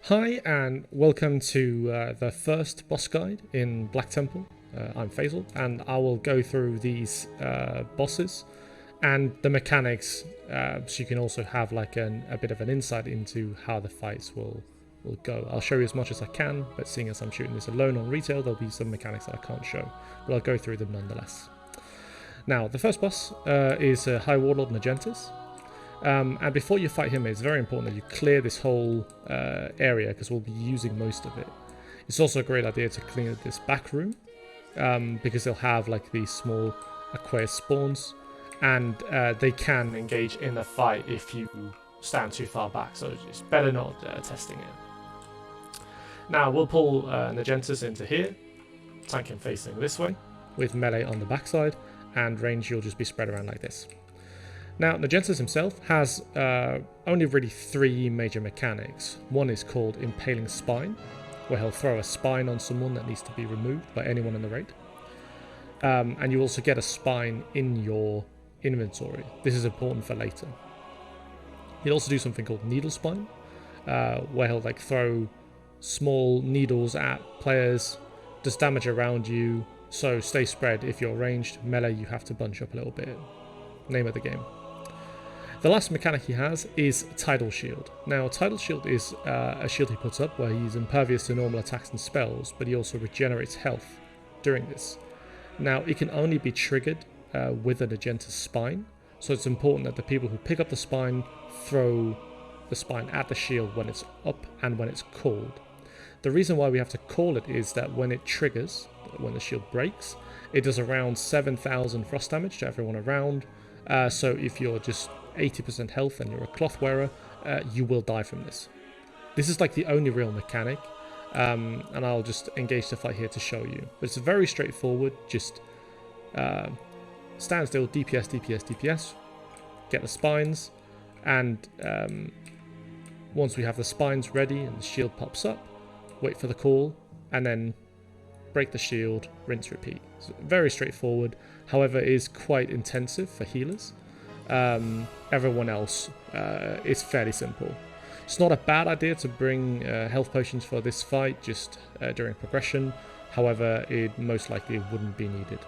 Hi and welcome to the first boss guide in Black Temple. I'm Faisal and I will go through these bosses and the mechanics so you can also have like a bit of an insight into how the fights will go. I'll show you as much as I can, but seeing as I'm shooting this alone on retail, there'll be some mechanics that I can't show, but I'll go through them nonetheless. Now, the first boss is High Warlord Naj'entus. And before you fight him, it's very important that you clear this whole area because we'll be using most of it. It's also a great idea to clear this back room because they'll have like these small Aqueous spawns and they can engage in a fight if you stand too far back, so it's better not testing it. Now we'll pull Naj'entus into here, tank him facing this way with melee on the backside, and range you'll just be spread around like this. Now, Naj'entus himself has only really three major mechanics. One is called Impaling Spine, where he'll throw a spine on someone that needs to be removed by anyone in the raid. And you also get a spine in your inventory. This is important for later. He'll also do something called Needle Spine, where he'll like throw small needles at players, does damage around you, so stay spread. If you're ranged, melee, you have to bunch up a little bit. Name of the game. The last mechanic he has is Tidal Shield. Now, Tidal Shield is a shield he puts up where he's impervious to normal attacks and spells, but he also regenerates health during this. Now, it can only be triggered with a Naj'entus spine, so it's important that the people who pick up the spine throw the spine at the shield when it's up and when it's called. The reason why we have to call it is that when it triggers, when the shield breaks, it does around 7,000 frost damage to everyone around. So if you're just 80% health and you're a cloth wearer, you will die from this. This is like the only real mechanic, and I'll just engage the fight here to show you. But it's very straightforward, just stand still, DPS, DPS, DPS, get the spines, and once we have the spines ready and the shield pops up, wait for the call, and then break the shield, rinse, repeat. It's very straightforward, however it is quite intensive for healers. Everyone else is fairly simple. It's not a bad idea to bring health potions for this fight just during progression, however it most likely wouldn't be needed.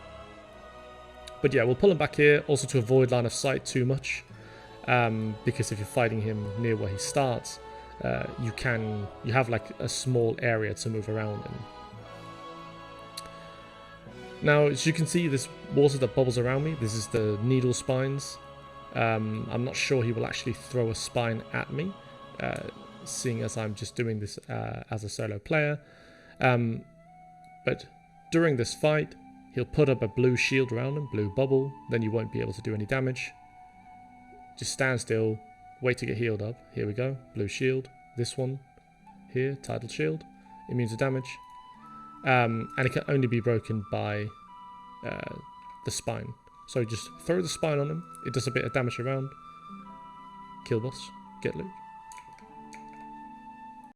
But yeah, we'll pull him back here, also to avoid line of sight too much, because if you're fighting him near where he starts, you have like a small area to move around in. Now, as you can see, this water that bubbles around me, this is the needle spines. I'm not sure he will actually throw a spine at me, seeing as I'm just doing this as a solo player. But during this fight, he'll put up a blue shield around him, blue bubble, then you won't be able to do any damage. Just stand still, wait to get healed up. Here we go, blue shield. This one here, tidal shield, immune to damage. And it can only be broken by the spine. So just throw the spine on him, it does a bit of damage around, kill boss, get loot.